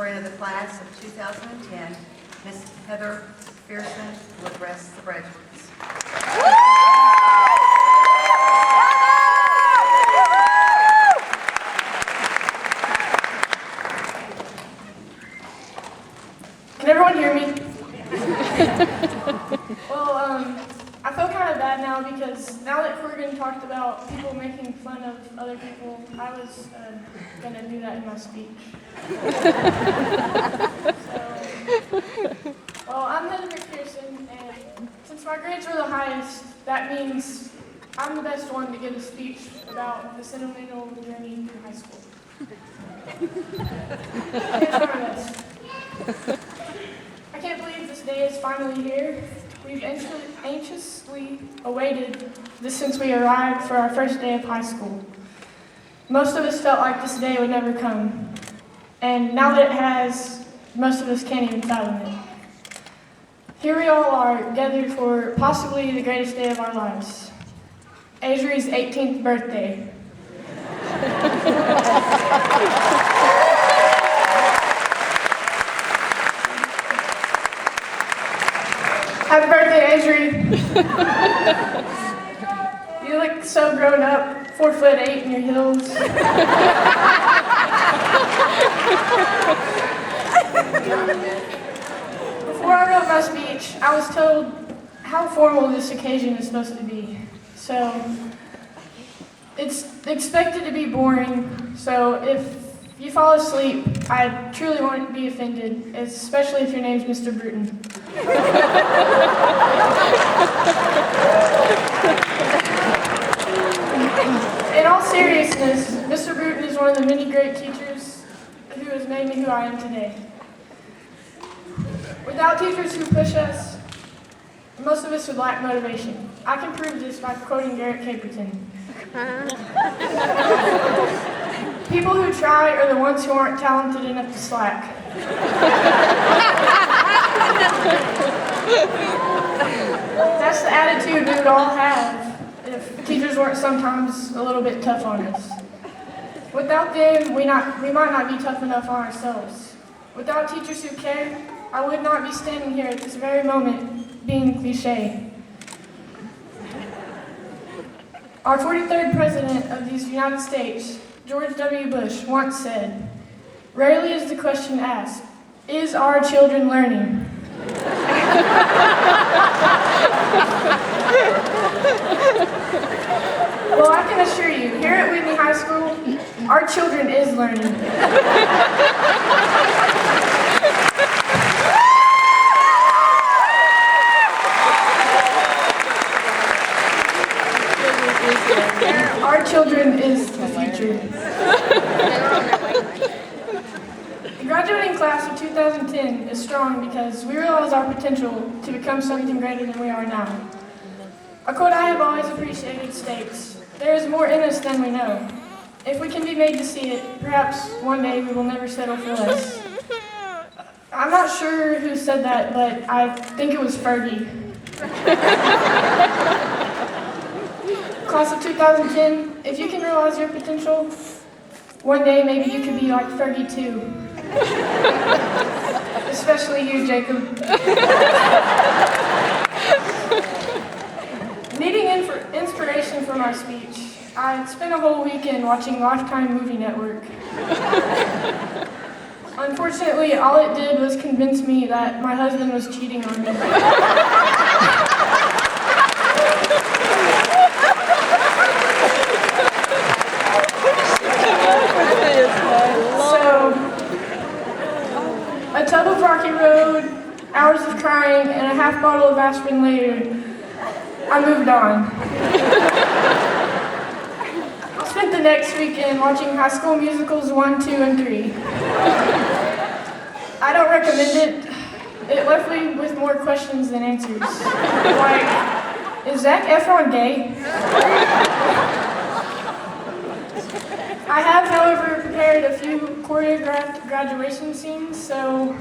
valedictorian of the class of 2010, Ms. Heather McPherson, will address the graduates. Can everyone hear me? Well, I feel kind of bad now because now that Corrigan talked about people making fun of other people, I was going to do that in my speech. I'm Heather McPherson, and since my grades were the highest, that means I'm the best one to give a speech about the sentimental journey through high school. Here's my best. I can't believe this day is finally here. We've anxiously awaited this since we arrived for our first day of high school. Most of us felt like this day would never come. And now that it has, most of us can't even fathom it. Here we all are, gathered for possibly the greatest day of our lives. Adri's 18th birthday. Happy birthday, Adri. You look so grown up, 4'8" in your heels. Before I wrote my speech, I was told how formal this occasion is supposed to be. So, it's expected to be boring, so if you fall asleep, I truly won't be offended, especially if your name's Mr. Bruton. In all seriousness, Mr. Bruton is one of the many great teachers who has made me who I am today. Without teachers who push us, most of us would lack motivation. I can prove this by quoting Garrett Caperton. People who try are the ones who aren't talented enough to slack. That's the attitude we would all have if teachers weren't sometimes a little bit tough on us. Without them, we might not be tough enough on ourselves. Without teachers who care, I would not be standing here at this very moment being cliche. Our 43rd President of these United States, George W. Bush, once said, "Rarely is the question asked, is our children learning?" Well, I can assure you, here at Whitney High School, our children is learning. Our children is the future. The graduating class of 2010 is strong because we realize our potential to become something greater than we are now. A quote I have always appreciated states, "There is more in us than we know. If we can be made to see it, perhaps one day we will never settle for less." I'm not sure who said that, but I think it was Fergie. Class of 2010, if you can realize your potential, one day maybe you could be like Fergie too. Especially you, Jacob. Needing inspiration for my speech, I spent a whole weekend watching Lifetime Movie Network. Unfortunately, all it did was convince me that my husband was cheating on me. A tub of Rocky Road, hours of crying, and a half bottle of aspirin later, I moved on. I spent the next weekend watching High School Musicals 1, 2, and 3. I don't recommend it. It left me with more questions than answers. Like, is Zac Efron gay? I have, however, prepared a few choreographed graduation scenes, so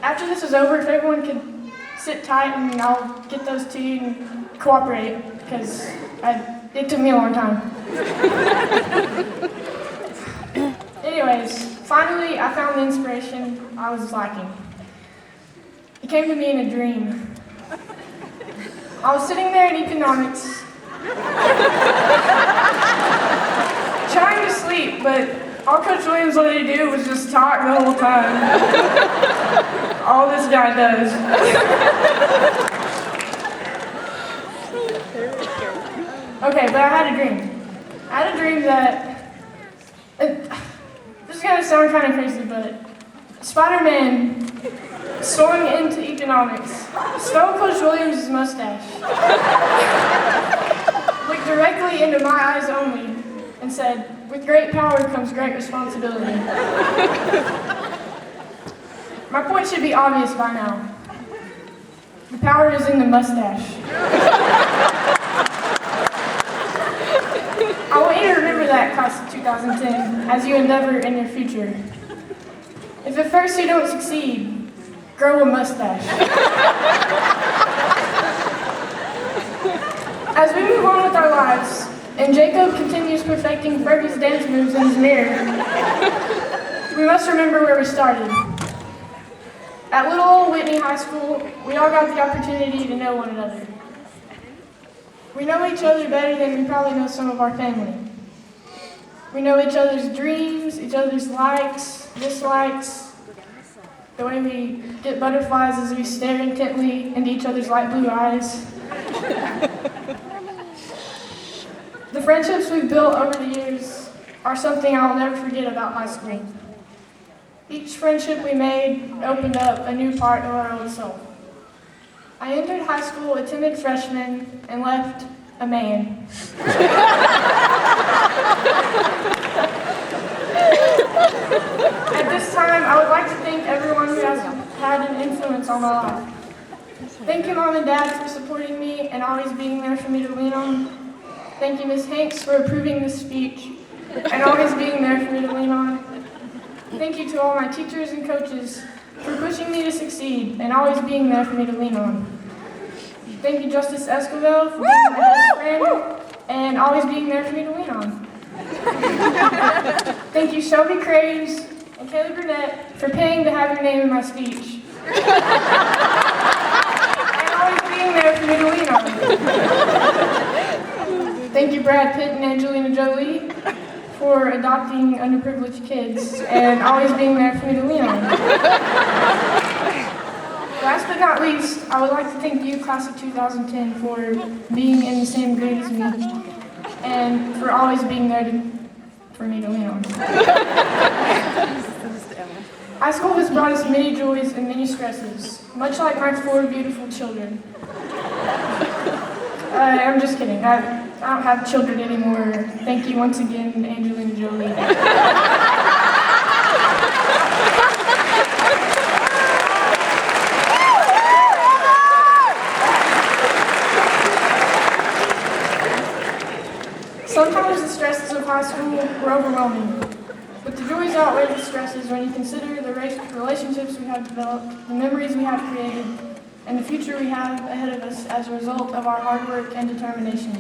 after this is over, if everyone could sit tight and I'll get those to you and cooperate, because it took me a long time. Anyways, Finally, I found the inspiration I was lacking. It came to me in a dream. I was sitting there in economics, trying to sleep, but all Coach Williams wanted to do was just talk the whole time. All this guy does. Okay, but I had a dream. I had a dream that, this is going to sound kind of crazy, but Spider-Man soaring into economics stole Coach Williams' mustache, looked directly into my eyes only, and said, "With great power comes great responsibility." My point should be obvious by now. The power is in the mustache. I want you to remember that, class of 2010, as you endeavor in your future. If at first you don't succeed, grow a mustache. As we move on with our lives, and Jacob continues perfecting Fergie's dance moves in his mirror, we must remember where we started. At little old Whitney High School, we all got the opportunity to know one another. We know each other better than we probably know some of our family. We know each other's dreams, each other's likes, dislikes, the way we get butterflies as we stare intently into each other's light blue eyes. The friendships we've built over the years are something I'll never forget about high school. Each friendship we made opened up a new part of our own soul. I entered high school a timid freshman and left a man. At this time, I would like to thank everyone who has had an influence on my life. Thank you, Mom and Dad, for supporting me and always being there for me to lean on. Thank you, Ms. Hanks, for approving this speech and always being there for me to lean on. Thank you to all my teachers and coaches for pushing me to succeed and always being there for me to lean on. Thank you, Justice Escobar, for being my best friend and always being there for me to lean on. Thank you, Shelby Craves and Kayla Burnett, for paying to have your name in my speech. And always being there for me to lean on. Thank you, Brad Pitt and Angelina Jolie, for adopting underprivileged kids and always being there for me to lean on. Last but not least, I would like to thank you, class of 2010, for being in the same grade as me and for always being there for me to lean on. High school has brought us many joys and many stresses, much like my 4 beautiful children. I'm just kidding. I don't have children anymore. Thank you once again, Angelina Jolie. Sometimes the stresses of high school were overwhelming, but the joys outweigh the stresses when you consider the relationships we have developed, the memories we have created, and the future we have ahead of us as a result of our hard work and determination.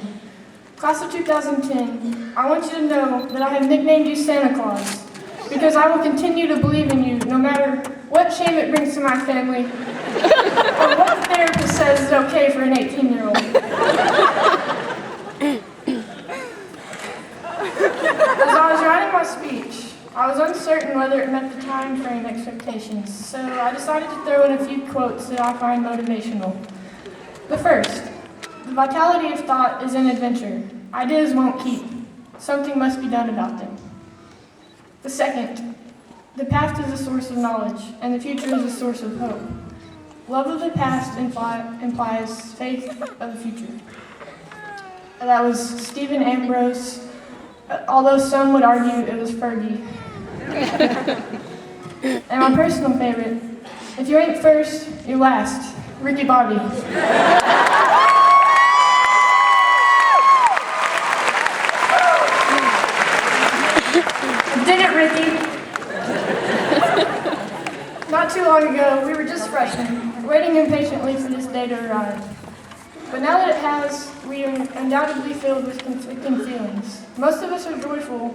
Class of 2010, I want you to know that I have nicknamed you Santa Claus, because I will continue to believe in you no matter what shame it brings to my family, or what the therapist says is okay for an 18-year-old. As I was writing my speech, I was uncertain whether it met the time frame expectations, so I decided to throw in a few quotes that I find motivational. The first, the vitality of thought is an adventure. Ideas won't keep. Something must be done about them. The second, the past is a source of knowledge, and the future is a source of hope. Love of the past implies faith of the future. That was Stephen Ambrose, although some would argue it was Fergie. And my personal favorite, if you ain't first, you're last. Ricky Bobby. Did it, Ricky? Not too long ago, we were just freshmen, waiting impatiently for this day to arrive. But now that it has, we are undoubtedly filled with conflicting feelings. Most of us are joyful,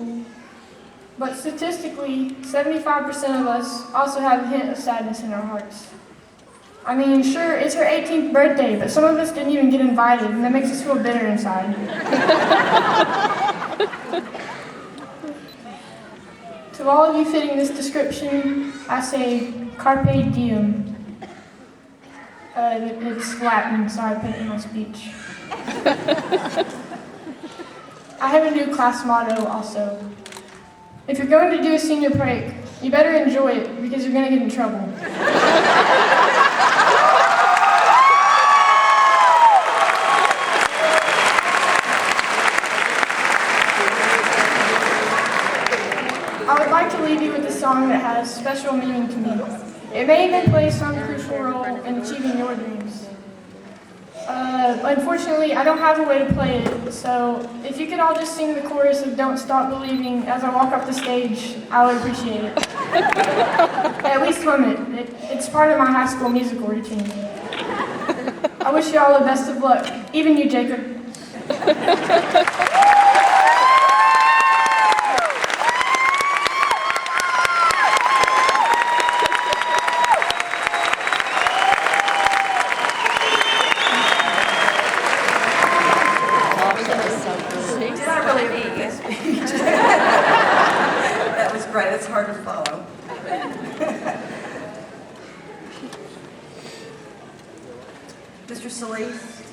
But statistically, 75% of us also have a hint of sadness in our hearts. I mean, sure, it's her 18th birthday, but some of us didn't even get invited, and that makes us feel bitter inside. To all of you fitting this description, I say carpe diem. It's Latin, so I put it in my speech. I have a new class motto also. If you're going to do a senior prank, you better enjoy it because you're going to get in trouble. I would like to leave you with a song that has special meaning to me. It may even play some crucial role in achieving your dreams. Unfortunately, I don't have a way to play it, so if you could all just sing the chorus of Don't Stop Believing as I walk up the stage, I would appreciate it. At least hum it. It's part of my high school musical routine. I wish you all the best of luck, even you, Jacob. That was great. It's hard to follow. Mr. Solis?